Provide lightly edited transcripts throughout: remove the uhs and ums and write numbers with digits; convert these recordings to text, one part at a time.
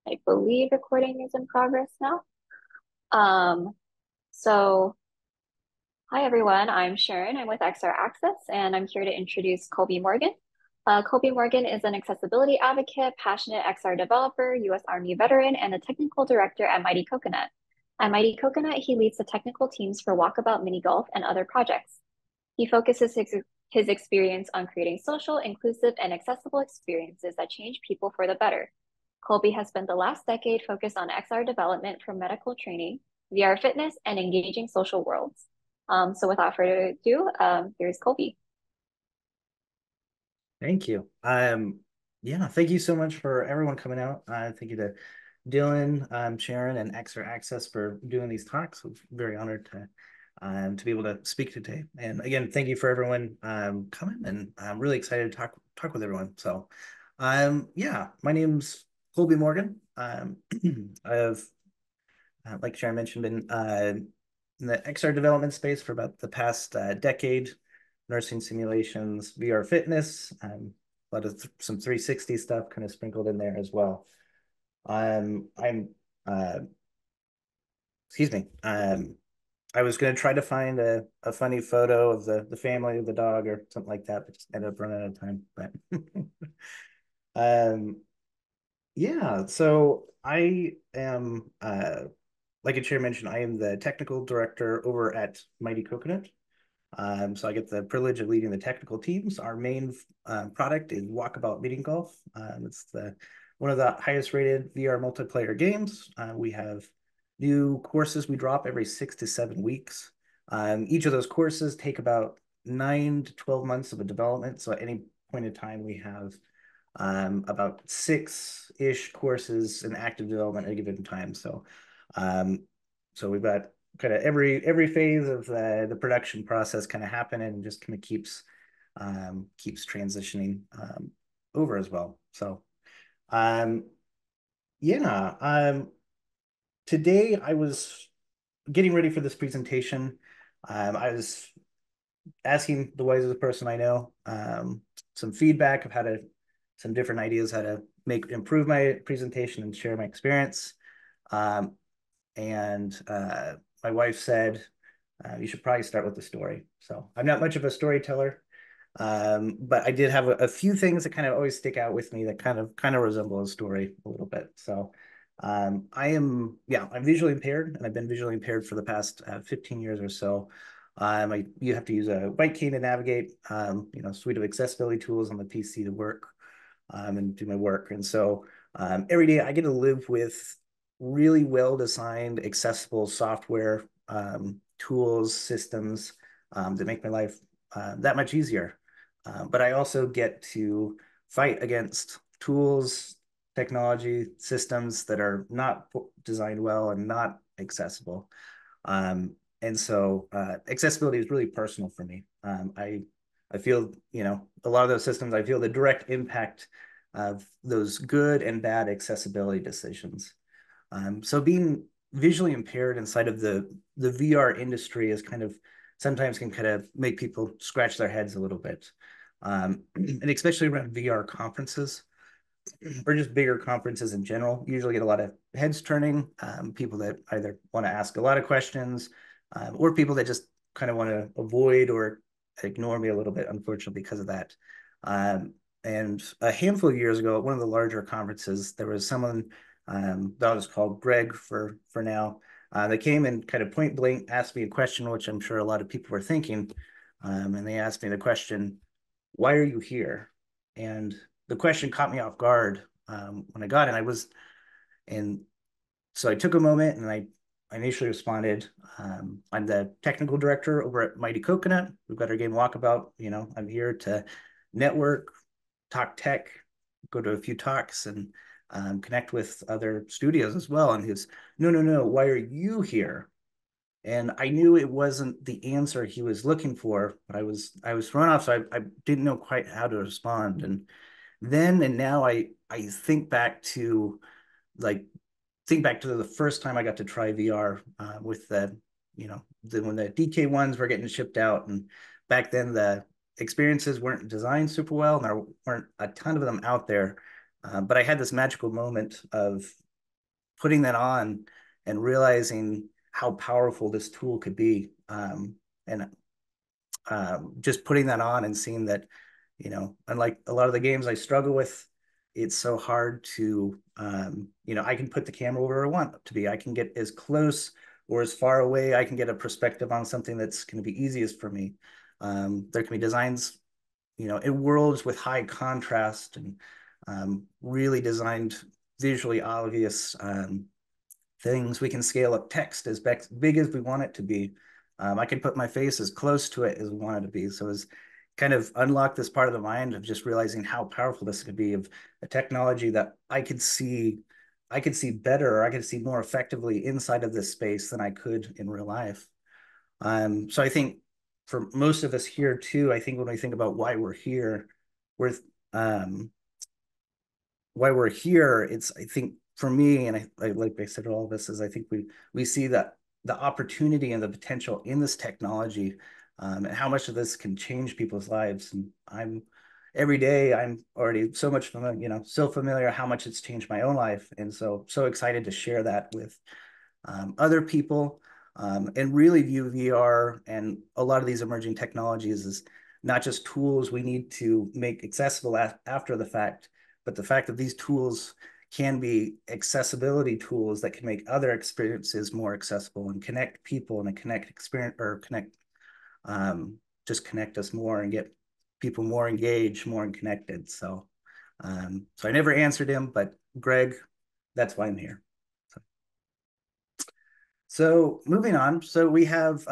I believe recording is in progress now. Um, so hi everyone, I'm Sharon. I'm with XR Access and I'm here to introduce Colby Morgan. Colby Morgan is an accessibility advocate, passionate XR developer, US Army veteran, and a technical director at Mighty Coconut. At Mighty Coconut, he leads the technical teams for Walkabout Mini Golf and other projects. He focuses his experience on creating social, inclusive, and accessible experiences that change people for the better. Colby has spent the last decade focused on XR development for medical training, VR fitness, and engaging social worlds. So without further ado, here's Colby. Thank you. Yeah, thank you so much for everyone coming out. Thank you to Dylan, Sharon, and Xer Access for doing these talks. I'm very honored to be able to speak today. And again, thank you for everyone coming, and I'm really excited to talk with everyone. So, yeah, my name's Colby Morgan. I have, like Sharon mentioned, been in the XR development space for about the past decade, nursing simulations, VR fitness, a lot of some 360 stuff kind of sprinkled in there as well. I'm excuse me. I was going to try to find a funny photo of the family of the dog or something like that, but just ended up running out of time. But um, yeah, so I am like a chair mentioned, I am the technical director over at Mighty Coconut. So I get the privilege of leading the technical teams. Our main product is Walkabout Mini Golf. It's one of the highest rated VR multiplayer games. We have new courses we drop every 6 to 7 weeks. Each of those courses take about 9 to 12 months of a development. So at any point in time, we have about six-ish courses in active development at a given time. Um, so we've got kind of every phase of the production process kind of happening and just kind of keeps transitioning over as well. So um, yeah, today I was getting ready for this presentation. I was asking the wisest person I know some feedback of some different ideas how to improve my presentation and share my experience. Um, and my wife said, you should probably start with the story. So I'm not much of a storyteller, but I did have a few things that kind of always stick out with me that kind of resemble a story a little bit. So I'm visually impaired, and I've been visually impaired for the past 15 years or so. You have to use a white cane to navigate, suite of accessibility tools on the PC to work and do my work. And so every day I get to live with really well designed, accessible software, tools, systems that make my life that much easier. But I also get to fight against tools, technology, systems that are not designed well and not accessible. And so accessibility is really personal for me. I feel, a lot of those systems, I feel the direct impact of those good and bad accessibility decisions. So being visually impaired inside of the VR industry is sometimes can kind of make people scratch their heads a little bit. And especially around VR conferences or just bigger conferences in general, you usually get a lot of heads turning, people that either want to ask a lot of questions or people that just kind of want to avoid or ignore me a little bit, unfortunately, because of that. Um, and a handful of years ago, at one of the larger conferences, there was someone that was called Greg for now. They came and kind of point blank asked me a question, which I'm sure a lot of people were thinking. And they asked me the question, "Why are you here?" And the question caught me off guard when I got it. And so I took a moment and I initially responded. I'm the technical director over at Mighty Coconut. We've got our game Walkabout. I'm here to network, talk tech, go to a few talks, and connect with other studios as well. And he goes, "No, no, no. Why are you here?" And I knew it wasn't the answer he was looking for, but I was thrown off, so I didn't know quite how to respond. And then and now I like think back to the first time I got to try VR with when the DK1s were getting shipped out, and back then the experiences weren't designed super well, and there weren't a ton of them out there. But I had this magical moment of putting that on and realizing how powerful this tool could be. And just putting that on and seeing that, unlike a lot of the games I struggle with, it's so hard to, I can put the camera where I want it to be. I can get as close or as far away. I can get a perspective on something that's going to be easiest for me. There can be designs, in worlds with high contrast and really designed visually obvious things. We can scale up text as big as we want it to be. I can put my face as close to it as we want it to be. So it's kind of unlock this part of the mind of just realizing how powerful this could be of a technology that I could see better, or I could see more effectively inside of this space than I could in real life. So I think for most of us here too, I think when we think about we're um, why we're here, it's, I think for me, and I like I said, all of this is, I think we see that the opportunity and the potential in this technology, and how much of this can change people's lives. And every day I'm already so much familiar, so familiar how much it's changed my own life. And so excited to share that with other people, and really view VR and a lot of these emerging technologies as not just tools we need to make accessible after the fact, but the fact that these tools can be accessibility tools that can make other experiences more accessible and connect people and connect experience, or just connect us more and get people more engaged, more connected. So I never answered him, but Greg, that's why I'm here. So moving on, so we have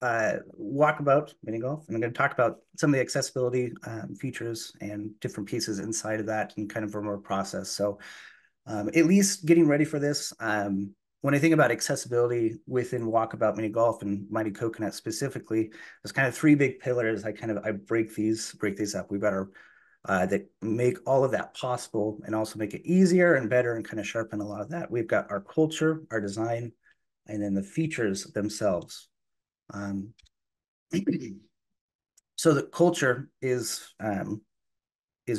Walkabout Mini Golf, and I'm going to talk about some of the accessibility features and different pieces inside of that, and kind of from our process. So at least getting ready for this, when I think about accessibility within Walkabout Mini Golf and Mighty Coconut specifically, there's kind of three big pillars. I break these up. We've got our that make all of that possible and also make it easier and better and kind of sharpen a lot of that. We've got our culture, our design, and then the features themselves. Um, so the culture is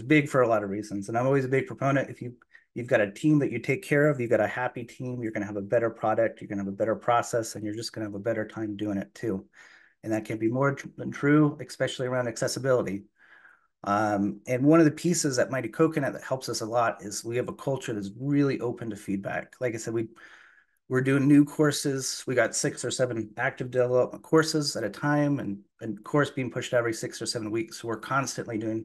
big for a lot of reasons, and I'm always a big proponent. If you've got a team that you take care of, you've got a happy team, you're going to have a better product, you're going to have a better process, and you're just going to have a better time doing it too. And that can be more than true, especially around accessibility. And one of the pieces at Mighty Coconut that helps us a lot is we have a culture that's really open to feedback. Like I said, we're doing new courses. We got 6 or 7 active development courses at a time, and course being pushed every 6 or 7 weeks. So we're constantly doing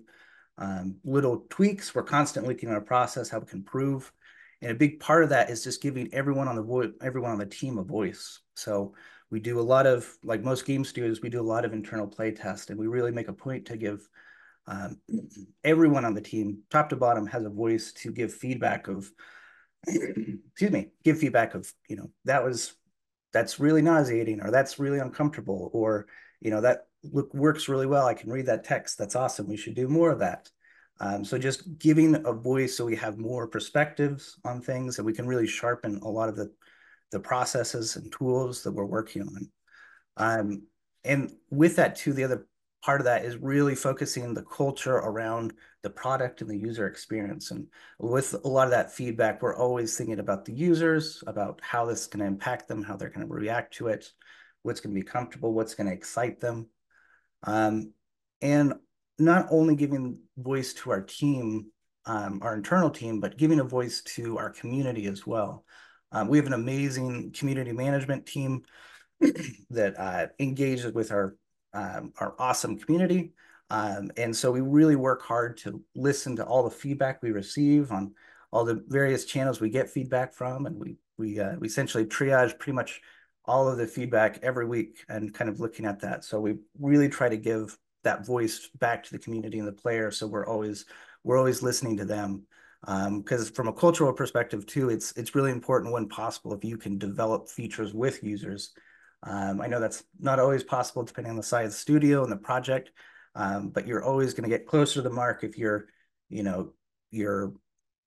little tweaks. We're constantly looking at our process, how we can improve. And a big part of that is just giving everyone on the team a voice. So we do a lot of, like most game studios, we do a lot of internal play tests, and we really make a point to give everyone on the team, top to bottom, has a voice to give feedback of, excuse me, that's really nauseating, or that's really uncomfortable, or, that works really well. I can read that text. That's awesome. We should do more of that. So just giving a voice so we have more perspectives on things, and we can really sharpen a lot of the processes and tools that we're working on. And with that too, the other part of that is really focusing the culture around the product and the user experience. And with a lot of that feedback, we're always thinking about the users, about how this is going to impact them, how they're going to react to it, what's going to be comfortable, what's going to excite them. And not only giving voice to our team, our internal team, but giving a voice to our community as well. We have an amazing community management team that engages with our awesome community. And so we really work hard to listen to all the feedback we receive on all the various channels we get feedback from. And we essentially triage pretty much all of the feedback every week and kind of looking at that. So we really try to give that voice back to the community and the player. So we're always listening to them. Because from a cultural perspective too, it's really important when possible if you can develop features with users. I know that's not always possible depending on the size of the studio and the project, but you're always going to get closer to the mark if you know, you're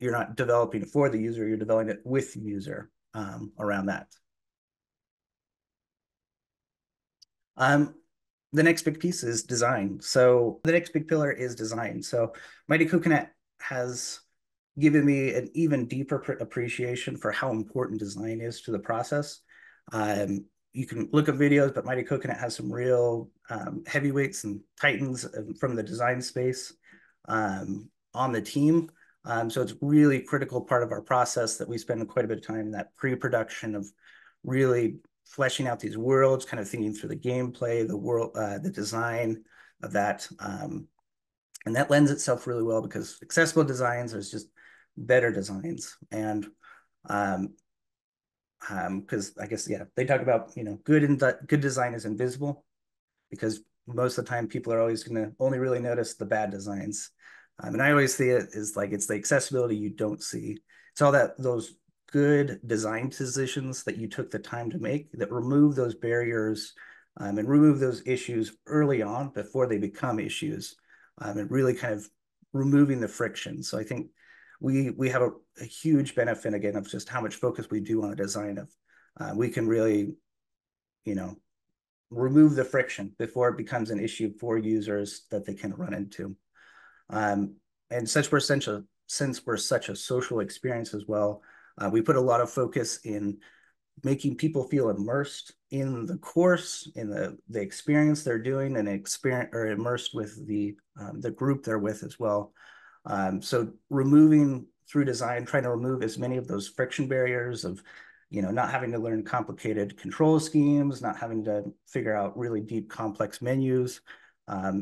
not developing it for the user, you're developing it with the user around that. The next big piece is design. So the next big pillar is design. So Mighty Coconut has given me an even deeper appreciation for how important design is to the process. You can look at videos, but Mighty Coconut has some real heavyweights and titans from the design space on the team. So it's really critical part of our process that we spend quite a bit of time in that pre-production of really fleshing out these worlds, kind of thinking through the gameplay, the world, the design of that. And that lends itself really well because accessible designs is just better designs. And because I guess, yeah, they talk about, good design is invisible because most of the time people are always going to only really notice the bad designs. And I always see it as like it's the accessibility you don't see. It's all those good design decisions that you took the time to make that remove those barriers and remove those issues early on before they become issues, and really kind of removing the friction. So I think we have a huge benefit again of just how much focus we do on the design of. We can really, remove the friction before it becomes an issue for users that they can run into. Um, and since we're such a social experience as well, we put a lot of focus in making people feel immersed in the course, in the experience they're doing, and experience or immersed with the group they're with as well. So removing through design, trying to remove as many of those friction barriers of, not having to learn complicated control schemes, not having to figure out really deep, complex menus,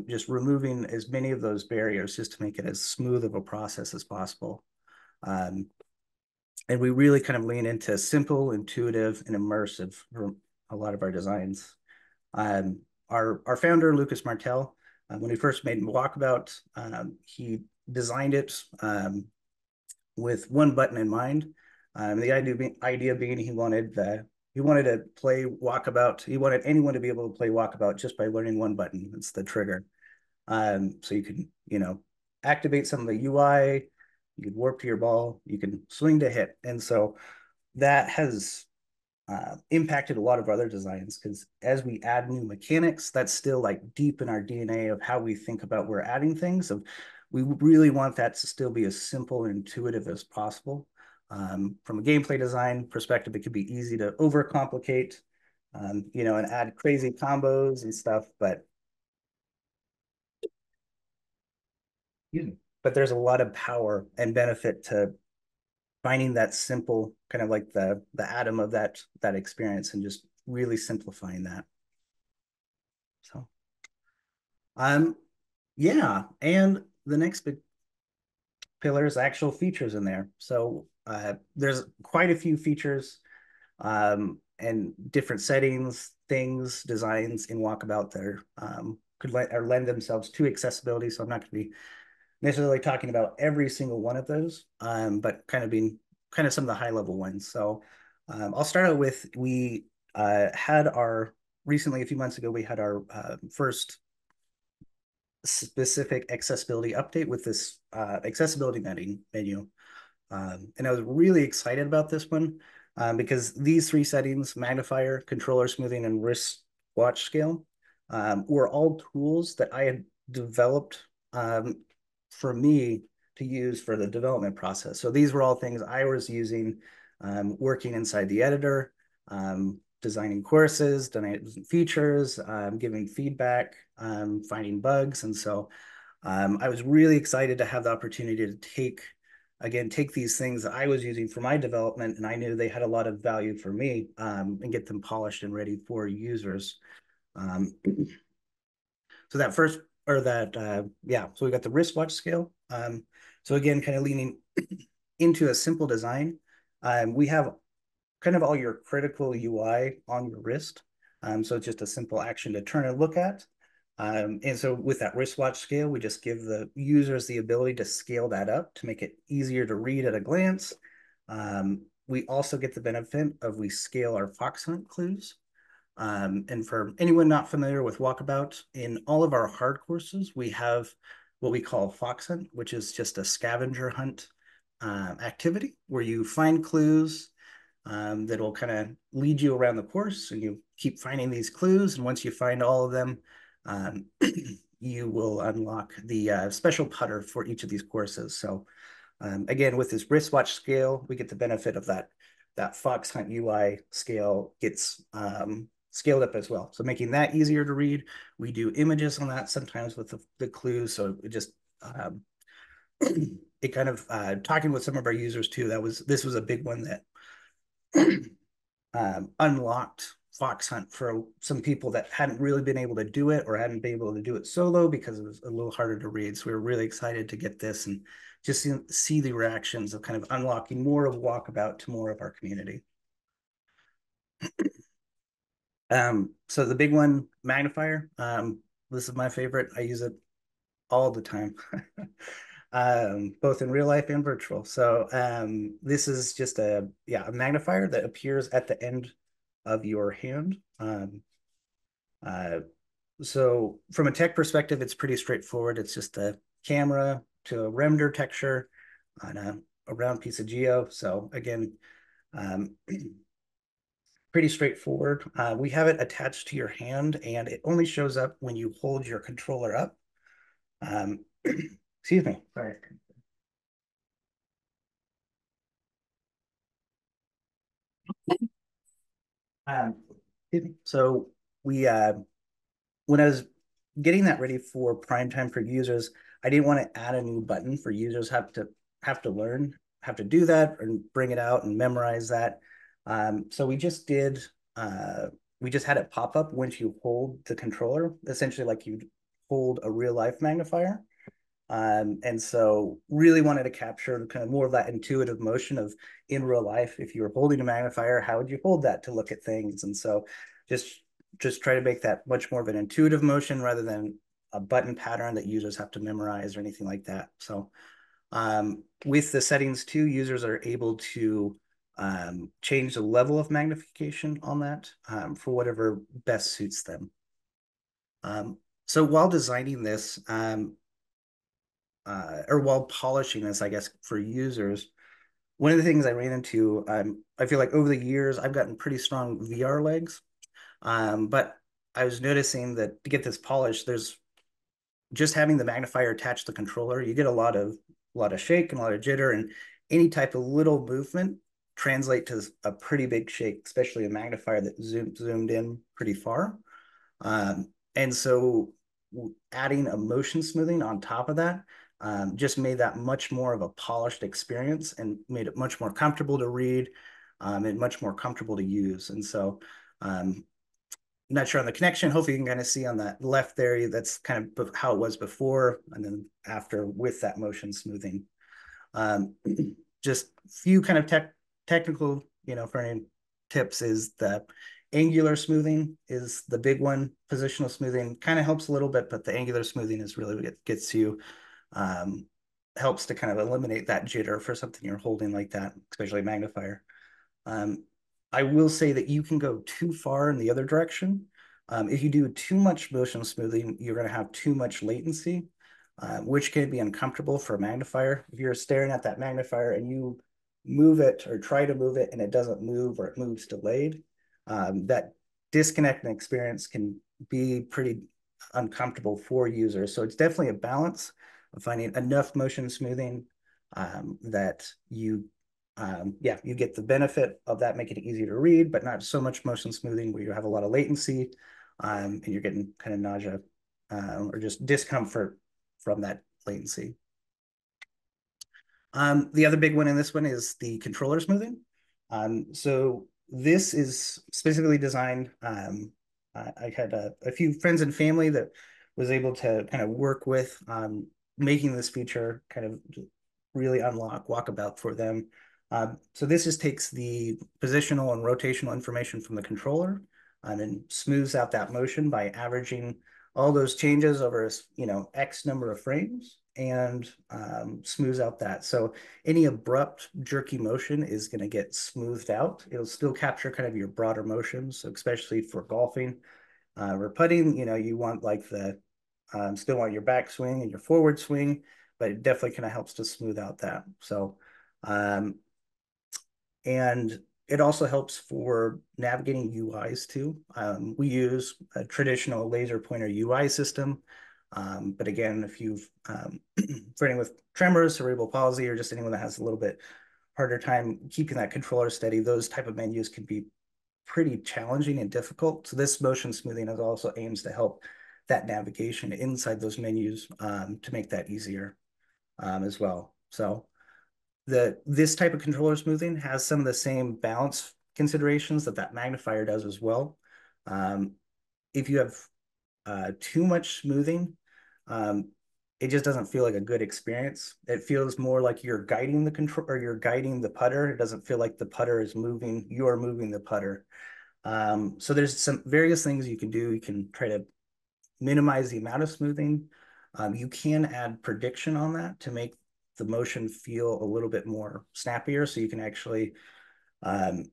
just removing as many of those barriers just to make it as smooth of a process as possible. And we really kind of lean into simple, intuitive, and immersive for a lot of our designs. Our founder, Lucas Martel, when he first made Walkabout, he designed it with one button in mind. The idea being he wanted to play Walkabout. He wanted anyone to be able to play Walkabout just by learning one button. It's the trigger. So you can, activate some of the UI, you can warp to your ball, you can swing to hit. And so that has impacted a lot of other designs because as we add new mechanics, that's still like deep in our DNA of how we think about we're adding things. Of we really want that to still be as simple and intuitive as possible. From a gameplay design perspective, it could be easy to overcomplicate, and add crazy combos and stuff, but there's a lot of power and benefit to finding that simple kind of like the atom of that experience and just really simplifying that. So yeah, and the next big pillar is actual features in there. So there's quite a few features and different settings, things, designs in Walkabout that could lend themselves to accessibility. So I'm not going to be necessarily talking about every single one of those, but kind of some of the high level ones. So I'll start out with we had recently a few months ago we had our first specific accessibility update with this accessibility menu. And I was really excited about this one because these three settings, magnifier, controller smoothing, and wrist watch scale, were all tools that I had developed for me to use for the development process. So these were all things I was using working inside the editor, designing courses, designing features, giving feedback, finding bugs. And so I was really excited to have the opportunity to take these things that I was using for my development, and I knew they had a lot of value for me, and get them polished and ready for users. So that first, or that, yeah, so we got the wristwatch scale. So again, kind of leaning into a simple design. We have kind of all your critical UI on your wrist. So it's just a simple action to turn and look at. And so with that wristwatch scale, we just give the users the ability to scale that up to make it easier to read at a glance. We also get the benefit of we scale our fox hunt clues. And for anyone not familiar with Walkabout, in all of our hard courses, we have what we call fox hunt, which is just a scavenger hunt activity where you find clues that'll kind of lead you around the course, and you keep finding these clues. And once you find all of them, you will unlock the special putter for each of these courses. So Again, with this wristwatch scale, we get the benefit of that Fox Hunt UI scale gets scaled up as well. So making that easier to read. We do images on that sometimes with the clues. So it just it kind of talking with some of our users too. This was a big one that unlocked Fox Hunt for some people that hadn't really been able to do it or hadn't been able to do it solo because it was a little harder to read. So we were really excited to get this and just see the reactions of kind of unlocking more of Walkabout to more of our community. So the big one, magnifier. This is my favorite. I use it all the time, both in real life and virtual. So this is just a magnifier that appears at the end of your hand. Uh, so from a tech perspective, it's pretty straightforward. It's just a camera to a render texture on a round piece of geo. So again, pretty straightforward. We have it attached to your hand, and it only shows up when you hold your controller up. Excuse me. Sorry. So we when I was getting that ready for prime time for users, I didn't want to add a new button for users have to learn, have to do that and bring it out and memorize that. So we just had it pop up once you hold the controller, essentially like you'd hold a real life magnifier. And so really wanted to capture kind of more of that intuitive motion of in real life, if you were holding a magnifier, how would you hold that to look at things? And so just try to make that much more of an intuitive motion rather than a button pattern that users have to memorize or anything like that. So with the settings too, users are able to change the level of magnification on that for whatever best suits them. So while designing this, or while polishing this, I guess, for users, one of the things I ran into, I feel like over the years, I've gotten pretty strong VR legs. But I was noticing that to get this polished, there's just having the magnifier attached to the controller, you get a lot of shake and a lot of jitter, and any type of little movement translate to a pretty big shake, especially a magnifier that zoomed in pretty far. And so adding a motion smoothing on top of that just made that much more of a polished experience and made it much more comfortable to read and much more comfortable to use. And so not sure on the connection. Hopefully you can kind of see on that left there, that's kind of how it was before and then after with that motion smoothing. Just a few kind of technical, for any tips is the angular smoothing is the big one. Positional smoothing kind of helps a little bit, but the angular smoothing is really what gets you, helps to kind of eliminate that jitter for something you're holding like that, especially a magnifier. I will say that you can go too far in the other direction. If you do too much motion smoothing, you're going to have too much latency, which can be uncomfortable for a magnifier. If you're staring at that magnifier and you move it or try to move it and it doesn't move or it moves delayed, that disconnecting experience can be pretty uncomfortable for users. So it's definitely a balance of finding enough motion smoothing that you get the benefit of that, making it easier to read, but not so much motion smoothing where you have a lot of latency and you're getting kind of nausea or just discomfort from that latency. The other big one in this one is the controller smoothing. So this is specifically designed. I had a few friends and family that was able to kind of work with making this feature kind of really unlock Walkabout for them. So this just takes the positional and rotational information from the controller and then smooths out that motion by averaging all those changes over X number of frames and smooths out that. So any abrupt jerky motion is going to get smoothed out. It'll still capture kind of your broader motions, so especially for golfing or putting, you want like still want your back swing and your forward swing, but it definitely kind of helps to smooth out that. So, and it also helps for navigating UIs too. We use a traditional laser pointer UI system. But again, if you've for anyone with tremors, cerebral palsy, or just anyone that has a little bit harder time keeping that controller steady, those type of menus can be pretty challenging and difficult. So this motion smoothing is also aims to help that navigation inside those menus to make that easier as well. So this type of controller smoothing has some of the same balance considerations that magnifier does as well. If you have too much smoothing, it just doesn't feel like a good experience. It feels more like you're guiding the control or you're guiding the putter. It doesn't feel like the putter is moving. You're moving the putter. So there's some various things you can do. You can try to minimize the amount of smoothing. You can add prediction on that to make the motion feel a little bit more snappier. So you can actually um,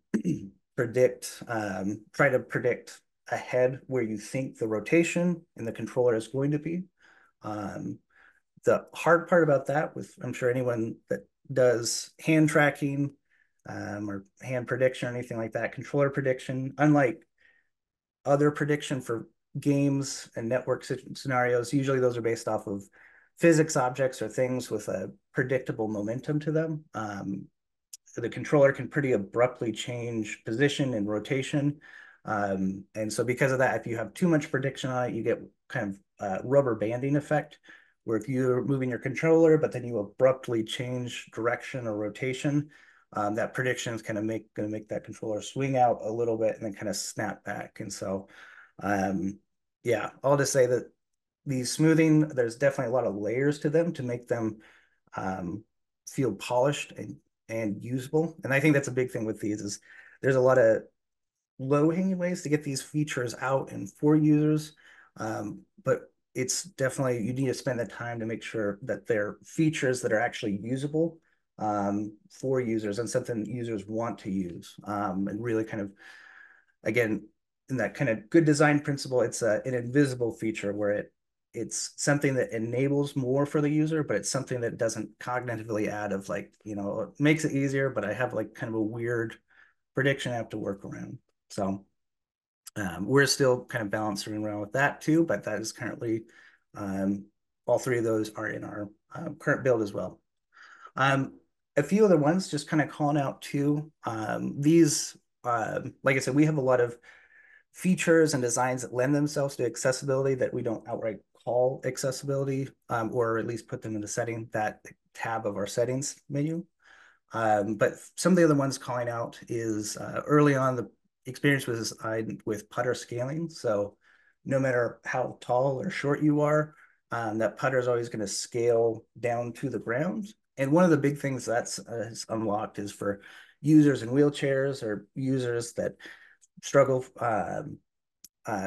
try to predict ahead where you think the rotation in the controller is going to be. The hard part about that, with I'm sure anyone that does hand tracking or hand prediction or anything like that, controller prediction, unlike other prediction for games and network scenarios, usually those are based off of physics objects or things with a predictable momentum to them. The controller can pretty abruptly change position and rotation. And so because of that, if you have too much prediction on it, you get kind of rubber banding effect, where if you're moving your controller, but then you abruptly change direction or rotation, that prediction is kind of going to make that controller swing out a little bit and then kind of snap back. And so, yeah, I'll just say that these smoothing, there's definitely a lot of layers to them to make them feel polished and usable. And I think that's a big thing with these is there's a lot of low-hanging ways to get these features out and for users. But it's definitely, you need to spend the time to make sure that they're features that are actually usable for users and something users want to use. And really kind of, again, in that kind of good design principle, it's an invisible feature where it's something that enables more for the user, but it's something that doesn't cognitively add of like, it makes it easier, but I have like kind of a weird prediction I have to work around. So we're still kind of balancing around with that too, but that is currently, all three of those are in our current build as well. A few other ones just kind of calling out too. These, like I said, we have a lot of features and designs that lend themselves to accessibility that we don't outright call accessibility, or at least put them in the setting, that tab of our settings menu. But some of the other ones calling out is early on, the experience was with putter scaling. So no matter how tall or short you are, that putter is always going to scale down to the ground. And one of the big things that's unlocked is for users in wheelchairs or users that struggle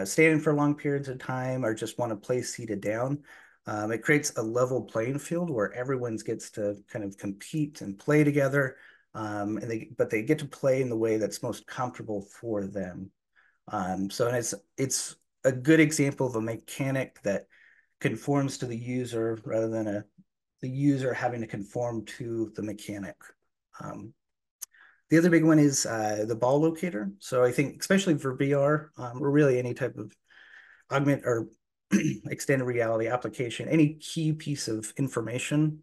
standing for long periods of time or just want to play seated down. It creates a level playing field where everyone gets to kind of compete and play together, but they get to play in the way that's most comfortable for them. So it's a good example of a mechanic that conforms to the user rather than the user having to conform to the mechanic. The other big one is the ball locator. So I think especially for VR, or really any type of augment or extended reality application, any key piece of information,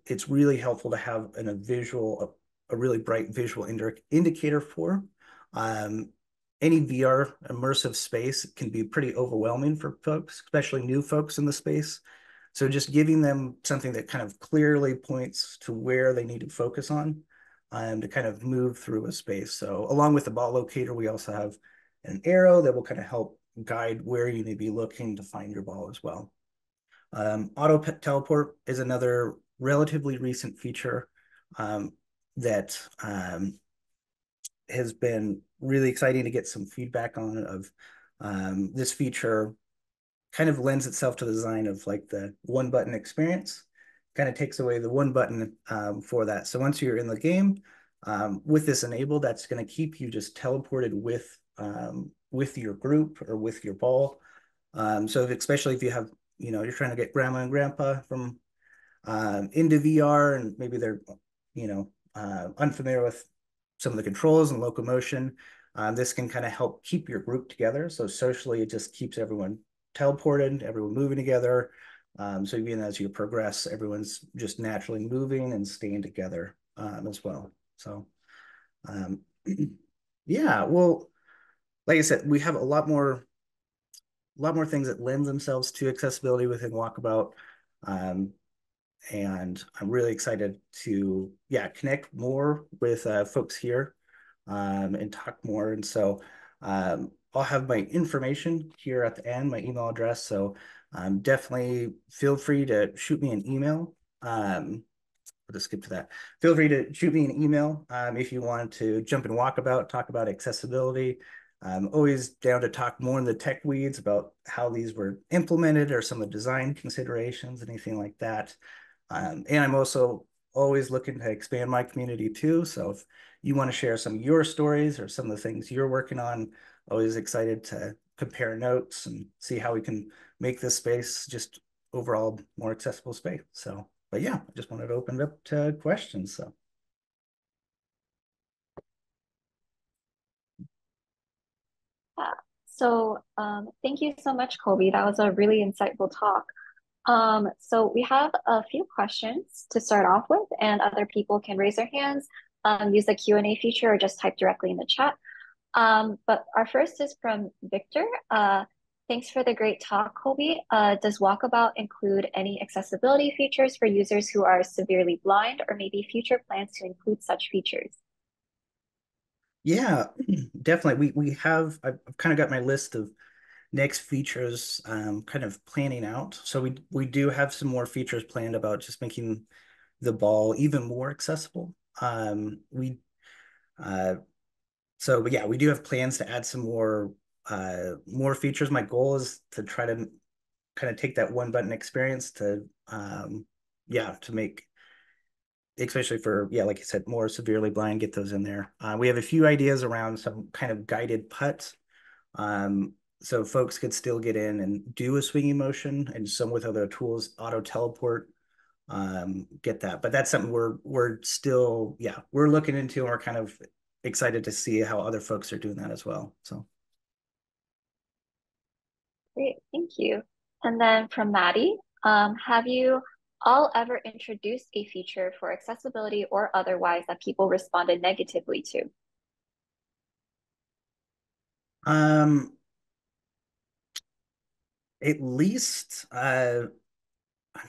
it's really helpful to have a really bright visual indicator for. Any VR immersive space can be pretty overwhelming for folks, especially new folks in the space. So just giving them something that kind of clearly points to where they need to focus on to kind of move through a space. So along with the ball locator, we also have an arrow that will kind of help guide where you may be looking to find your ball as well. Auto teleport is another relatively recent feature that has been really exciting to get some feedback on. Of this feature kind of lends itself to the design of like the one button experience, kind of takes away the one button for that. So once you're in the game with this enabled, that's going to keep you just teleported with your group or with your ball. So especially if you have, you're trying to get grandma and grandpa from into VR and maybe they're, unfamiliar with some of the controls and locomotion, this can kind of help keep your group together. So socially, it just keeps everyone teleported, everyone moving together. So even as you progress, everyone's just naturally moving and staying together as well. So um, yeah, well, like I said, we have a lot more things that lend themselves to accessibility within Walkabout. Um, and I'm really excited to connect more with folks here and talk more. And so I'll have my information here at the end, my email address. So definitely feel free to shoot me an email. I'll just skip to that. Feel free to shoot me an email if you want to jump in Walkabout, talk about accessibility. I'm always down to talk more in the tech weeds about how these were implemented or some of the design considerations, anything like that. And I'm also always looking to expand my community too. So if you want to share some of your stories or some of the things you're working on, always excited to compare notes and see how we can make this space just overall more accessible space. So, but yeah, I just wanted to open it up to questions. So. Yeah. So thank you so much, Colby. That was a really insightful talk. So we have a few questions to start off with, and other people can raise their hands, use the Q&A feature, or just type directly in the chat. But our first is from Victor. Thanks for the great talk, Colby. Does Walkabout include any accessibility features for users who are severely blind, or maybe future plans to include such features? Yeah, definitely. We have I've kind of got my list of next features kind of planning out. So we do have some more features planned about just making the ball even more accessible. We so but yeah, we do have plans to add some more features. My goal is to try to kind of take that one button experience to to make, especially for like you said, more severely blind, get those in there. We have a few ideas around some kind of guided putts. Um, so folks could still get in and do a swinging motion, and some with other tools, auto teleport, get that. But that's something we're still, we're looking into, and we're kind of excited to see how other folks are doing that as well. So Great, thank you. And then from Maddie, have you all ever introduced a feature for accessibility or otherwise that people responded negatively to? um at least I'm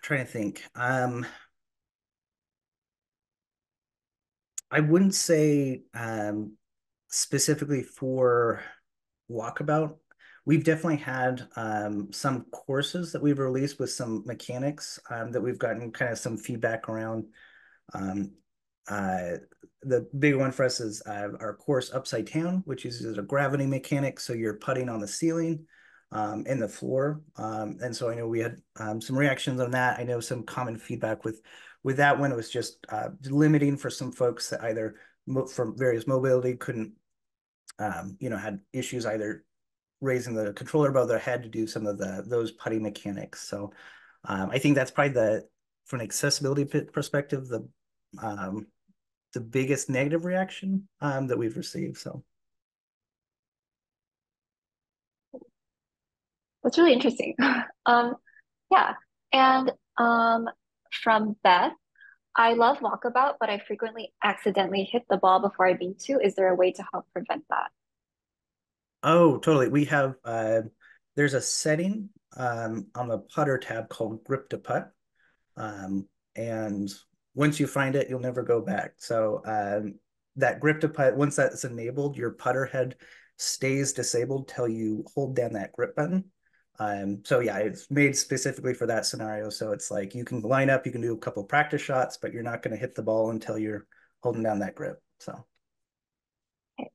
trying to think. I wouldn't say specifically for Walkabout. We've definitely had some courses that we've released with some mechanics that we've gotten kind of some feedback around. Um, uh, the big one for us is our course Upside Down, which uses a gravity mechanic. So you're putting on the ceiling and the floor. And so I know we had some reactions on that. I know some common feedback with that one. It was just limiting for some folks that either from various mobility couldn't, had issues either raising the controller above their head to do some of those putting mechanics. So I think that's probably from an accessibility perspective, um, the biggest negative reaction that we've received. So That's really interesting. Yeah. And from Beth, I love Walkabout, but I frequently accidentally hit the ball before I mean to. Is there a way to help prevent that? oh, totally. We have there's a setting on the putter tab called grip to putt. And once you find it, you'll never go back. So that grip to putt, once that's enabled, your putter head stays disabled till you hold down that grip button. So yeah, it's made specifically for that scenario. So it's like you can line up, you can do a couple practice shots, but you're not going to hit the ball until you're holding down that grip. So Okay,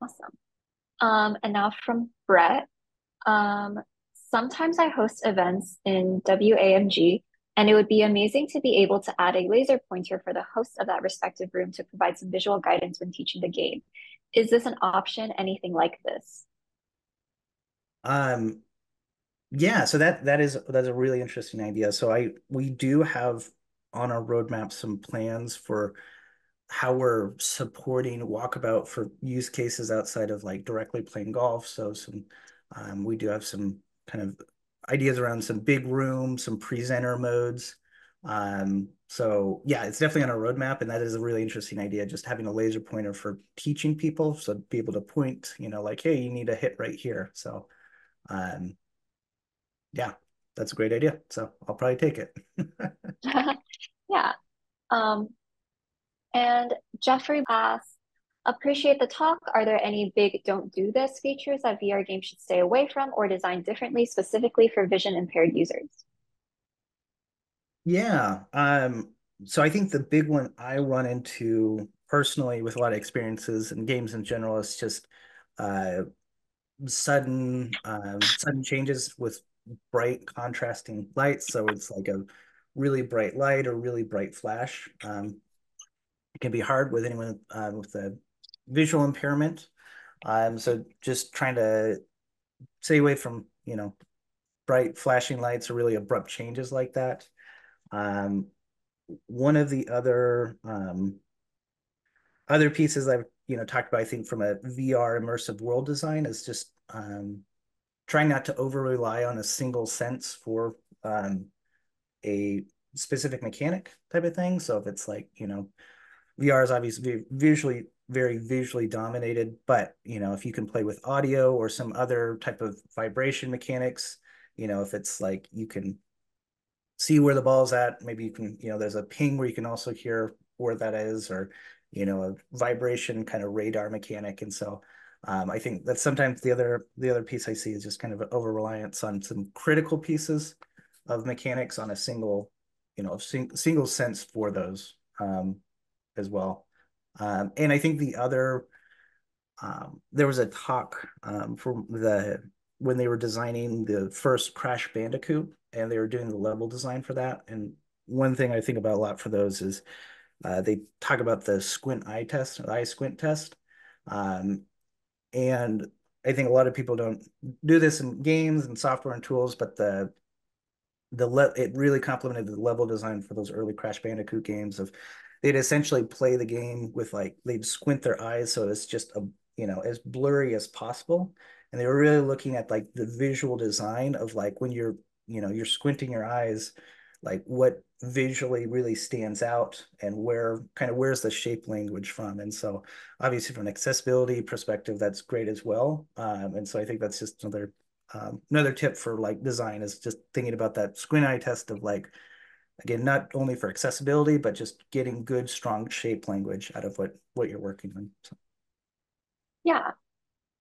awesome. And now from Brett. Um, Sometimes I host events in WAMG, and it would be amazing to be able to add a laser pointer for the host of that respective room to provide some visual guidance when teaching the game. Is this an option? Anything like this? um, yeah, so that's a really interesting idea. So we do have on our roadmap some plans for how we're supporting Walkabout for use cases outside of like directly playing golf. So we do have some kind of ideas around some big rooms, some presenter modes. So yeah, it's definitely on our roadmap, and that is a really interesting idea. Just having a laser pointer for teaching people, so be able to point, like, hey, you need to hit right here. So um, yeah, that's a great idea. So I'll probably take it. Yeah. Um, and Jeffrey asks, appreciate the talk. Are there any big don't do this features that VR games should stay away from or design differently, specifically for vision impaired users? Yeah. So I think the big one I run into personally with a lot of experiences and games in general is just uh sudden changes with bright contrasting lights. So it's like a really bright light or really bright flash. It can be hard with anyone with a visual impairment. So just trying to stay away from, bright flashing lights or really abrupt changes like that. Um, One of the other pieces I've talked about, I think, from a VR immersive world design is just trying not to over rely on a single sense for a specific mechanic type of thing. So if it's like, VR is obviously visually very visually dominated, but if you can play with audio or some other type of vibration mechanics, if it's like you can see where the ball's at. Maybe you can, there's a ping where you can also hear where that is, or, a vibration kind of radar mechanic. And so I think that sometimes the other piece I see is just kind of over reliance on some critical pieces of mechanics on a single, single sense for those as well. And I think the other there was a talk from when they were designing the first Crash Bandicoot, and they were doing the level design for that. And one thing I think about a lot for those is they talk about the squint eye test, the eye squint test, um, and I think a lot of people don't do this in games and software and tools, but it really complemented the level design for those early Crash Bandicoot games. Of they'd essentially play the game with, like, they'd squint their eyes so it's just as blurry as possible, and they were really looking at like the visual design of, like, when you're squinting your eyes, like what visually really stands out and where's the shape language from. And so obviously from an accessibility perspective, that's great as well. And so I think that's just another tip for like design is just thinking about that squint eye test of, like, again, not only for accessibility, but just getting good, strong shape language out of what you're working on. So. Yeah,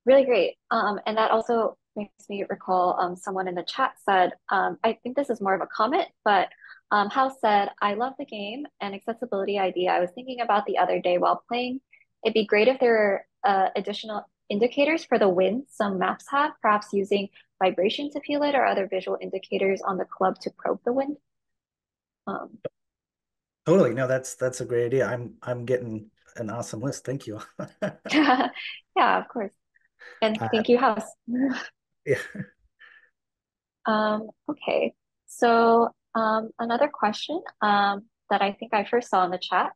really great. And that also makes me recall someone in the chat said, I think this is more of a comment, but House said, I love the game and accessibility idea. I was thinking about the other day while playing. It'd be great if there were additional indicators for the wind some maps have, perhaps using vibration to feel it or other visual indicators on the club to probe the wind. Um, Totally. No, that's a great idea. I'm getting an awesome list. Thank you. yeah, of course. And Uh, thank you, House. yeah. Okay, so another question that I think I first saw in the chat.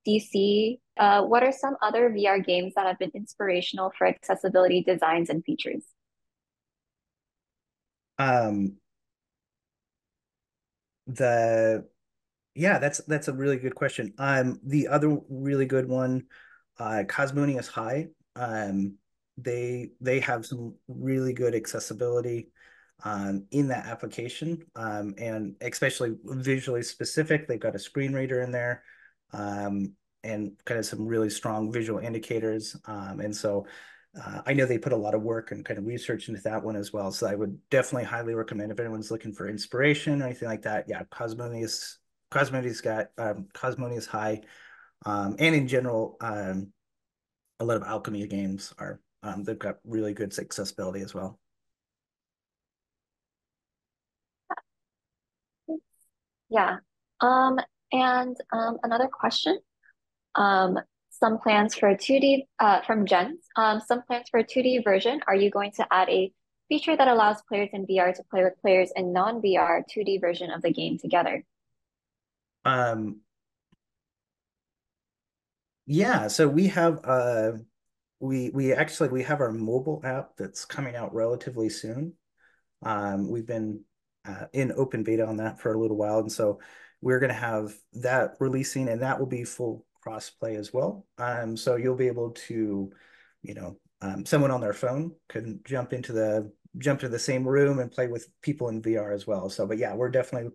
DC, what are some other VR games that have been inspirational for accessibility designs and features? Um, the Yeah, that's a really good question. The other really good one, Cosmonius High. They have some really good accessibility in that application, and especially visually specific. They've got a screen reader in there, um, and kind of some really strong visual indicators. And so I know they put a lot of work and kind of research into that one as well. So I would definitely highly recommend if anyone's looking for inspiration or anything like that. Yeah, Cosmonius High, and in general, a lot of Alchemy games are they've got really good accessibility as well. Yeah. Um, and another question. Um, some plans for a 2D from Jens. Some plans for a 2D version. Are you going to add a feature that allows players in VR to play with players in non-VR 2D version of the game together? Um, yeah, so we have our mobile app that's coming out relatively soon. We've been in open beta on that for a little while, and so we're going to have that releasing, and that will be full cross-play as well. So you'll be able to, someone on their phone can jump to the same room and play with people in VR as well. So, but yeah, we're definitely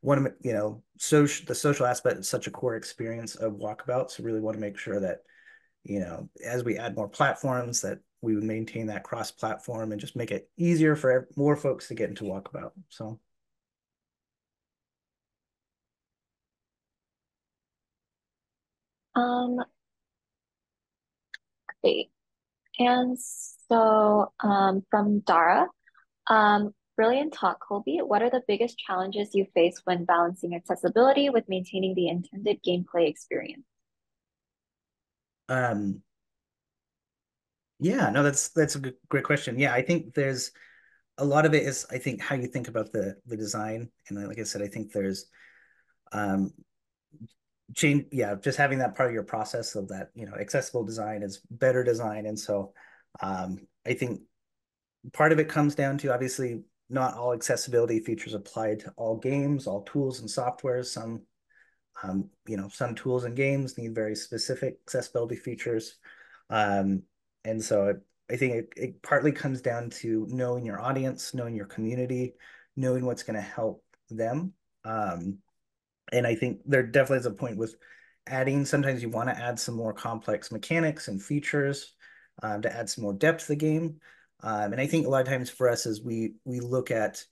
want to, the social aspect is such a core experience of Walkabout. So really want to make sure that, as we add more platforms, that we would maintain that cross-platform and just make it easier for more folks to get into Walkabout. So, Um, Great. And so, from Dara, brilliant talk, Colby. What are the biggest challenges you face when balancing accessibility with maintaining the intended gameplay experience? um, yeah, no, that's a great question. Yeah, I think there's a lot of it is I think how you think about the design, and like I said, I think there's um change, yeah, just having that part of your process of that, accessible design is better design, and so I think part of it comes down to obviously not all accessibility features apply to all games, all tools and software. Some tools and games need very specific accessibility features. Um, and so I think it partly comes down to knowing your audience, knowing your community, knowing what's going to help them. Um, and I think there definitely is a point with adding, sometimes you want to add some more complex mechanics and features to add some more depth to the game. And I think a lot of times for us is we look at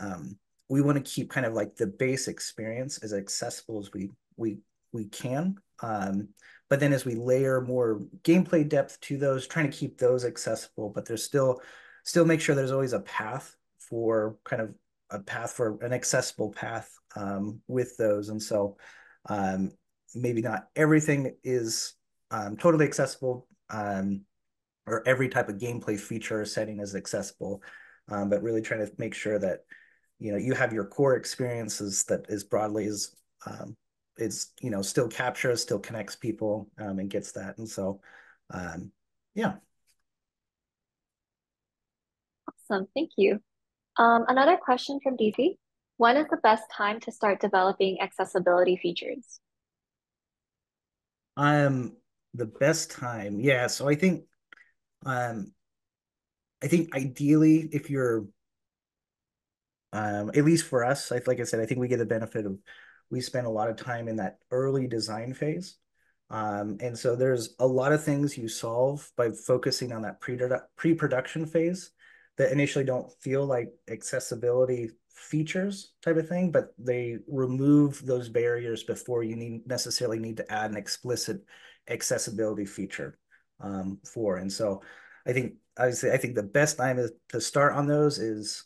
um, we want to keep kind of like the base experience as accessible as we can. But then as we layer more gameplay depth to those, trying to keep those accessible, but there's still make sure there's always a path for kind of a path for an accessible path with those. And so um, maybe not everything is totally accessible, or every type of gameplay feature or setting is accessible, but really trying to make sure that you have your core experiences that as broadly as still captures, still connects people, and gets that. And so um, yeah. Awesome, thank you. Another question from DC. When is the best time to start developing accessibility features? um the best time, yeah, so um I think ideally if you're at least for us, like I said, I think we get the benefit of we spend a lot of time in that early design phase. And so there's a lot of things you solve by focusing on that pre-production phase that initially don't feel like accessibility features type of thing, but they remove those barriers before you necessarily need to add an explicit accessibility feature for. And so I think the best time is to start on those is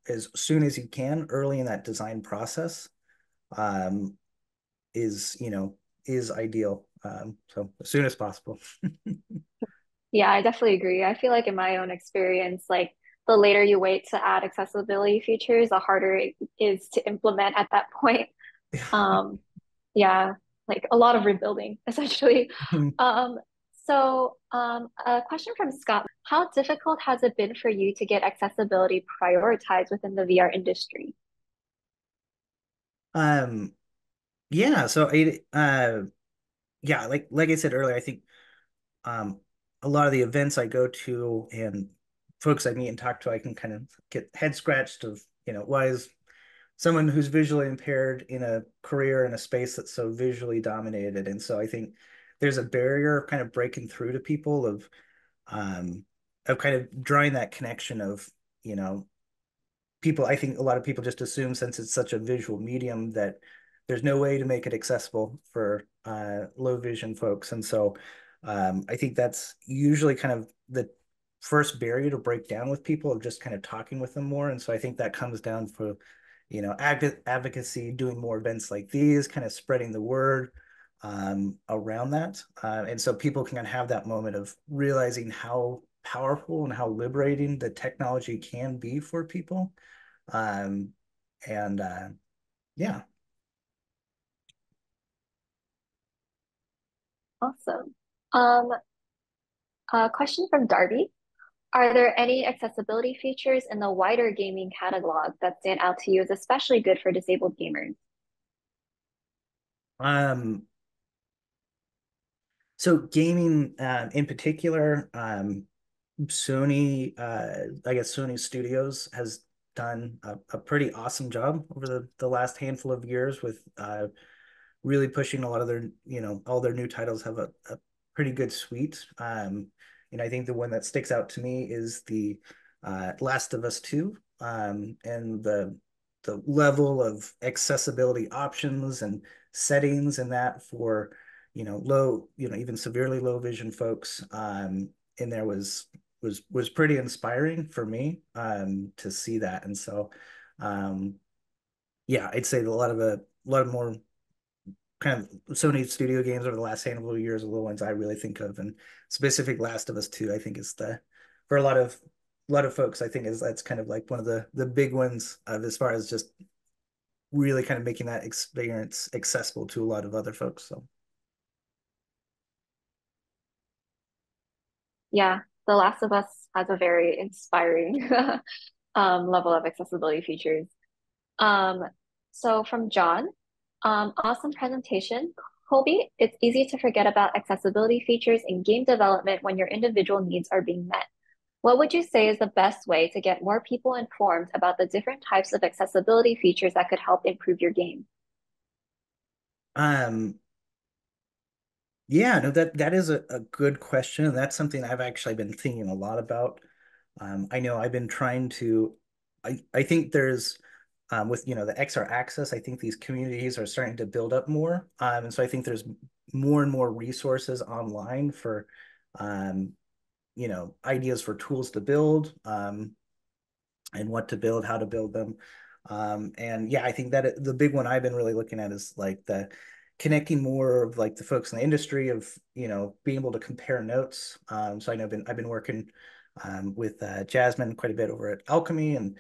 as soon as you can, early in that design process, um, is, is ideal. So as soon as possible. Yeah, I definitely agree. I feel like in my own experience, like the later you wait to add accessibility features, the harder it is to implement at that point. Um, yeah, like a lot of rebuilding essentially. Um, a question from Scott. How difficult has it been for you to get accessibility prioritized within the VR industry? um, yeah, so yeah, like I said earlier, I think um, a lot of the events I go to and folks I meet and talk to, I can kind of get head scratched of, why is someone who's visually impaired in a career in a space that's so visually dominated. And so I think there's a barrier of kind of breaking through to people um, of kind of drawing that connection of, you know, people, I think a lot of people just assume since it's such a visual medium that there's no way to make it accessible for low vision folks. And so I think that's usually kind of the first barrier to break down with people of just kind of talking with them more. And so I think that comes down for, advocacy, doing more events like these, kind of spreading the word around that. And so people can kind of have that moment of realizing how powerful and how liberating the technology can be for people. Um, and yeah. Awesome. Um, a question from Darby. Are there any accessibility features in the wider gaming catalog that stand out to you as especially good for disabled gamers? Um, so gaming in particular, Sony, I guess Sony Studios has done a pretty awesome job over the last handful of years with really pushing a lot of their, all their new titles have a pretty good suite. And I think the one that sticks out to me is the Last of Us 2, and the level of accessibility options and settings and that for, low, even severely low vision folks. In there was pretty inspiring for me to see that. And so yeah, I'd say a lot of more kind of Sony studio games over the last handful of years are the ones I really think of, and specific Last of Us 2, I think is the for a lot of folks, I think is that's kind of like one of the big ones as far as just really kind of making that experience accessible to a lot of other folks. So Yeah, The Last of Us has a very inspiring level of accessibility features. Um, so from John, awesome presentation. Colby, it's easy to forget about accessibility features in game development when your individual needs are being met. What would you say is the best way to get more people informed about the different types of accessibility features that could help improve your game? um yeah, no, that is a good question. And that's something I've actually been thinking a lot about. I know I've been trying to, I think there's, with, the XR access, I think these communities are starting to build up more. And so I think there's more and more resources online for, um, ideas for tools to build, and what to build, how to build them. And yeah, I think that the big one I've been really looking at is like the connecting more of like the folks in the industry of, being able to compare notes. So I know I've been working with Jasmine quite a bit over at Alchemy, and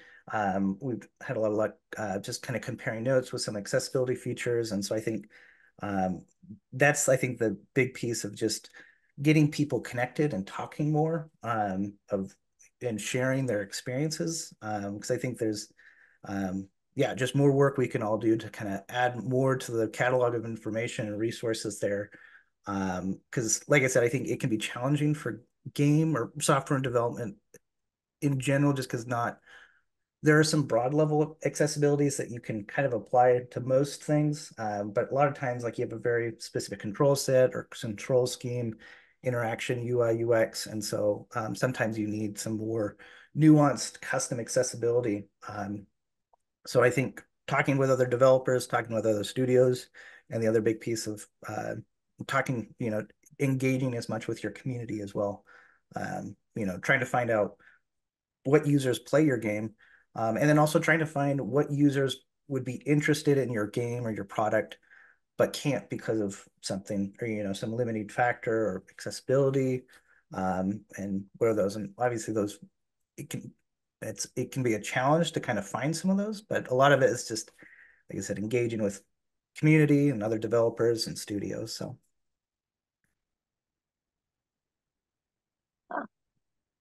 we've had a lot of luck just kind of comparing notes with some accessibility features. And so I think um, that's, I think, the big piece of just getting people connected and talking more of and sharing their experiences. Because I think there's, yeah, just more work we can all do to kind of add more to the catalog of information and resources there. Because, like I said, I think it can be challenging for game or software development in general, just because not there are some broad level accessibilities that you can kind of apply to most things. But a lot of times, like you have a very specific control set or control scheme, interaction, UI, UX. And so sometimes you need some more nuanced custom accessibility. So I think talking with other developers, talking with other studios, and the other big piece of talking, engaging as much with your community as well. Trying to find out what users play your game, and then also trying to find what users would be interested in your game or your product but can't because of something, or some limiting factor or accessibility, and what are those. And obviously those, it can it can be a challenge to kind of find some of those, but a lot of it is just, like I said, engaging with community and other developers and studios. So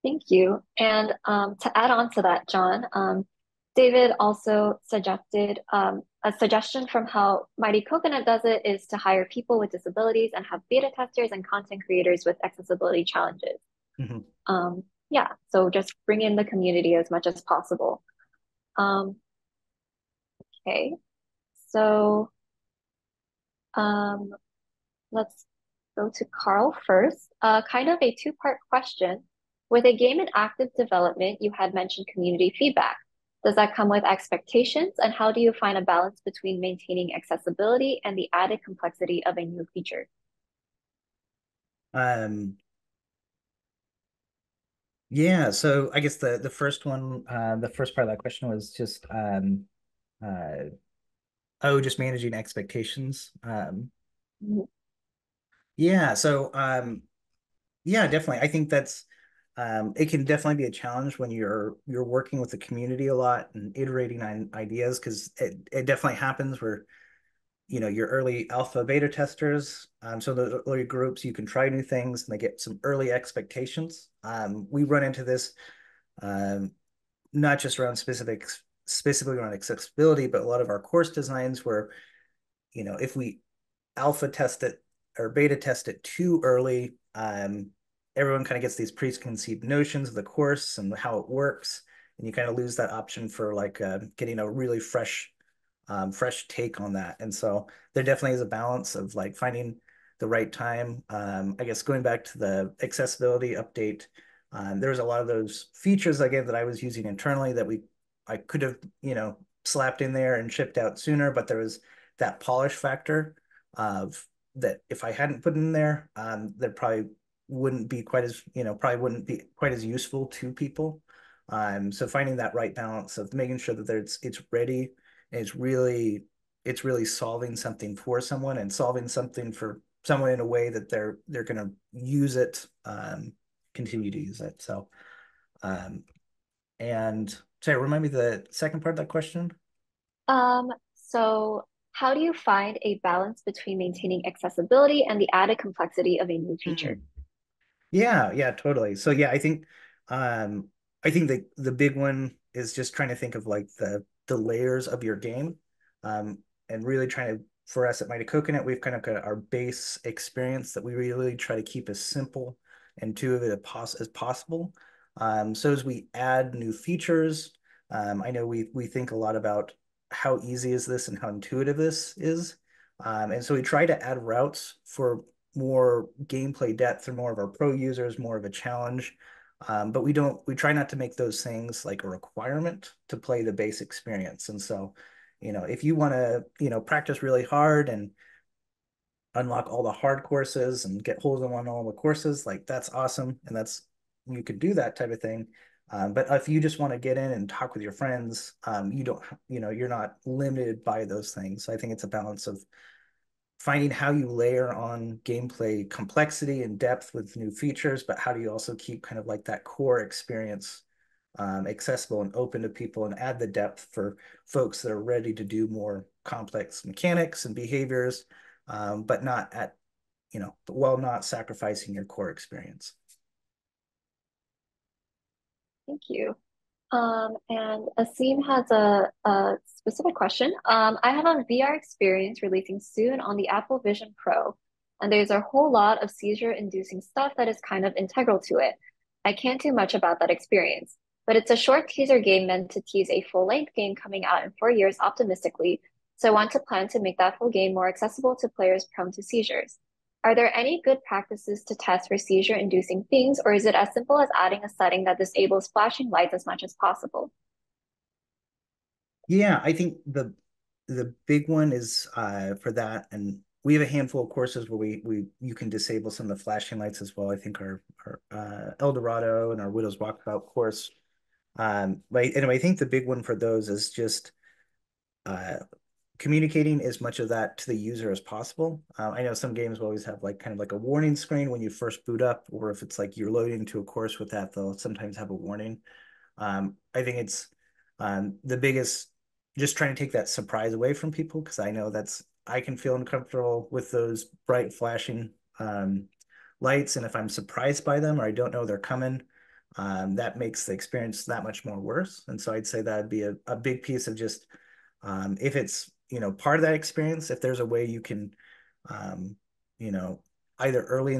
Thank you. And to add on to that, John, David also suggested a suggestion from how Mighty Coconut does it is to hire people with disabilities and have beta testers and content creators with accessibility challenges. mhm. Yeah, so just bring in the community as much as possible. Um, okay, so um, let's go to Carl first. Kind of a two-part question. With a game in active development, you had mentioned community feedback. Does that come with expectations? And how do you find a balance between maintaining accessibility and the added complexity of a new feature? um yeah, so I guess the first one, the first part of that question was just uh oh, just managing expectations. Mhm. Yeah, so yeah, definitely. I think that's it can definitely be a challenge when you're working with the community a lot and iterating on ideas, because it definitely happens where your early alpha beta testers. So the early groups, you can try new things and they get some early expectations. We run into this um, not just around specifically around accessibility, but a lot of our course designs where, if we alpha test it or beta test it too early, everyone kind of gets these preconceived notions of the course and how it works. And you kind of lose that option for like getting a really fresh take on that. And so there definitely is a balance of like finding the right time. I guess going back to the accessibility update, there was a lot of those features again that I was using internally that I could have, slapped in there and shipped out sooner, but there was that polish factor of that if I hadn't put in there, that probably wouldn't be quite as useful to people. So finding that right balance of making sure that it's ready and it's really solving something for someone and solving something for someone in a way that they're going to use it, continue to use it. So, um, and sorry, remind me the second part of that question. So how do you find a balance between maintaining accessibility and the added complexity of a new feature? Mhm. Yeah, yeah, totally. So yeah, um I think the big one is just trying to think of like the layers of your game. And really trying to for us at Mighty Coconut, we've kind of got our base experience that we really try to keep as simple and intuitive as possible. So as we add new features, I know we think a lot about how easy is this and how intuitive this is. And so we try to add routes for more gameplay depth or more of our pro users, more of a challenge. But we try not to make those things like a requirement to play the base experience. And so, if you want to, practice really hard and unlock all the hard courses and get holes in one all the courses, like that's awesome. And you could do that type of thing. But if you just want to get in and talk with your friends, you don't, you're not limited by those things. So I think it's a balance of finding how you layer on gameplay complexity and depth with new features, but how do you also keep kind of like that core experience accessible and open to people and add the depth for folks that are ready to do more complex mechanics and behaviors, but not at, while not sacrificing your core experience. Thank you. And Asim has a specific question. I have a VR experience releasing soon on the Apple Vision Pro, and there's a whole lot of seizure-inducing stuff that is kind of integral to it. I can't do much about that experience, but it's a short teaser game meant to tease a full-length game coming out in 4 years optimistically, so I want to plan to make that full game more accessible to players prone to seizures. Are there any good practices to test for seizure-inducing things, or is it as simple as adding a setting that disables flashing lights as much as possible? Yeah, I think the big one is for that, and we have a handful of courses where we you can disable some of the flashing lights as well. I think our El Dorado and our Widow's Walkabout course. But anyway, I think the big one for those is just uh, communicating as much of that to the user as possible. I know some games will always have like kind of like a warning screen when you first boot up, or if it's like you're loading into a course with that, they'll sometimes have a warning. I think it's the biggest, just trying to take that surprise away from people because I know I can feel uncomfortable with those bright flashing lights. And if I'm surprised by them or I don't know they're coming, that makes the experience that much more worse. And so I'd say that'd be a big piece of just if it's, part of that experience, if there's a way you can, um, you know, either early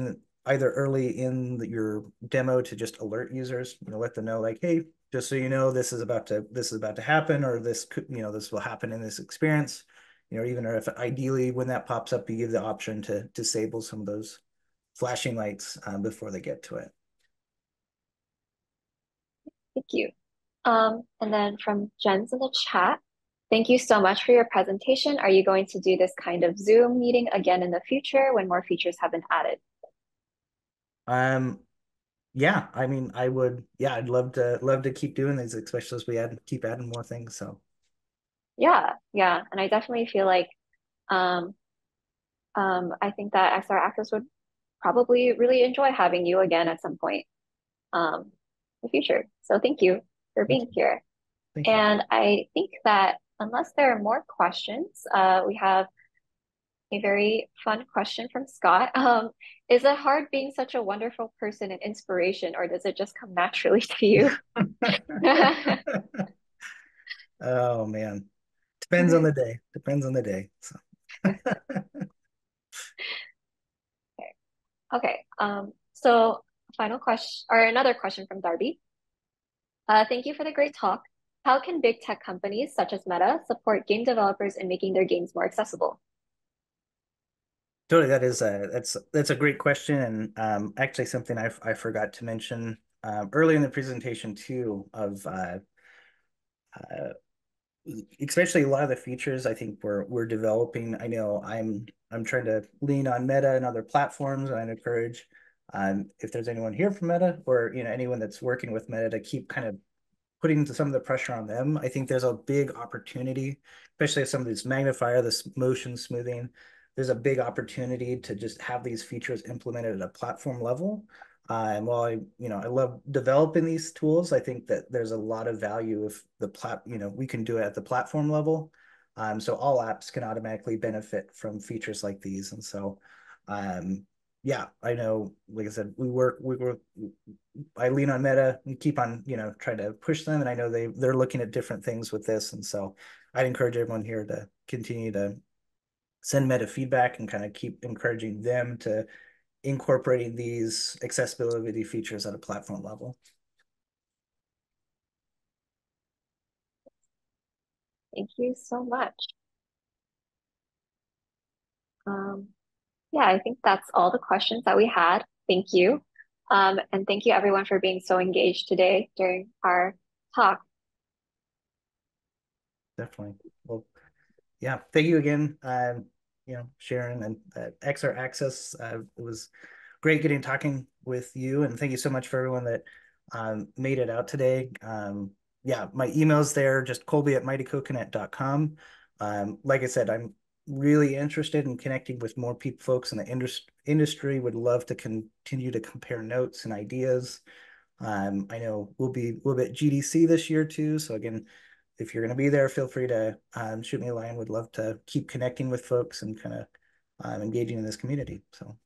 in your demo to just alert users, let them know like, hey, just so you know, this is about to happen, or this could, this will happen in this experience, even if ideally when that pops up, you give the option to disable some of those flashing lights before they get to it. Thank you. And then from Jen's in the chat, thank you so much for your presentation. Are you going to do this kind of Zoom meeting again in the future when more features have been added? Um, yeah, I mean, yeah, I'd love to keep doing these, especially as we keep adding more things. So, Yeah, yeah. And I definitely feel like um, I think that XR Actors would probably really enjoy having you again at some point in the future. So thank you for thank being you. here. Thank you. And I think that unless there are more questions, we have A very fun question from Scott. Is it hard being such a wonderful person and inspiration, or does it just come naturally to you? Oh man, depends on the day. Depends on the day. So. Okay. So final question or another question from Darby. Thank you for the great talk. How can big tech companies such as Meta support game developers in making their games more accessible? Totally, that's a great question, and actually something I forgot to mention early in the presentation too. Of uh, especially a lot of the features I think we're developing. I know I'm trying to lean on Meta and other platforms, and I'd encourage if there's anyone here from Meta or anyone that's working with Meta to keep kind of putting some of the pressure on them. I think there's a big opportunity, especially some of this magnifier, this motion smoothing. There's a big opportunity to just have these features implemented at a platform level. And while I love developing these tools, I think that there's a lot of value if we can do it at the platform level. So all apps can automatically benefit from features like these. And so, yeah, I know, like I said, I lean on Meta and keep on, trying to push them. And I know they're looking at different things with this. And so I'd encourage everyone here to continue to send Meta feedback and kind of keep encouraging them to incorporating these accessibility features at a platform level. Thank you so much. Um, yeah, I think that's all the questions that we had. Thank you. And thank you everyone for being so engaged today during our talk. Definitely. Well, yeah, thank you again, Sharon and XR Access. It was great getting talking with you, and thank you so much for everyone that made it out today. Yeah, my email's there, just colby@mightycoconut.com. Like I said, I'm really interested in connecting with more folks in the industry. Would love to continue to compare notes and ideas. I know we'll be at GDC this year too. So again, if you're going to be there, feel free to shoot me a line. Would love to keep connecting with folks and kind of engaging in this community. So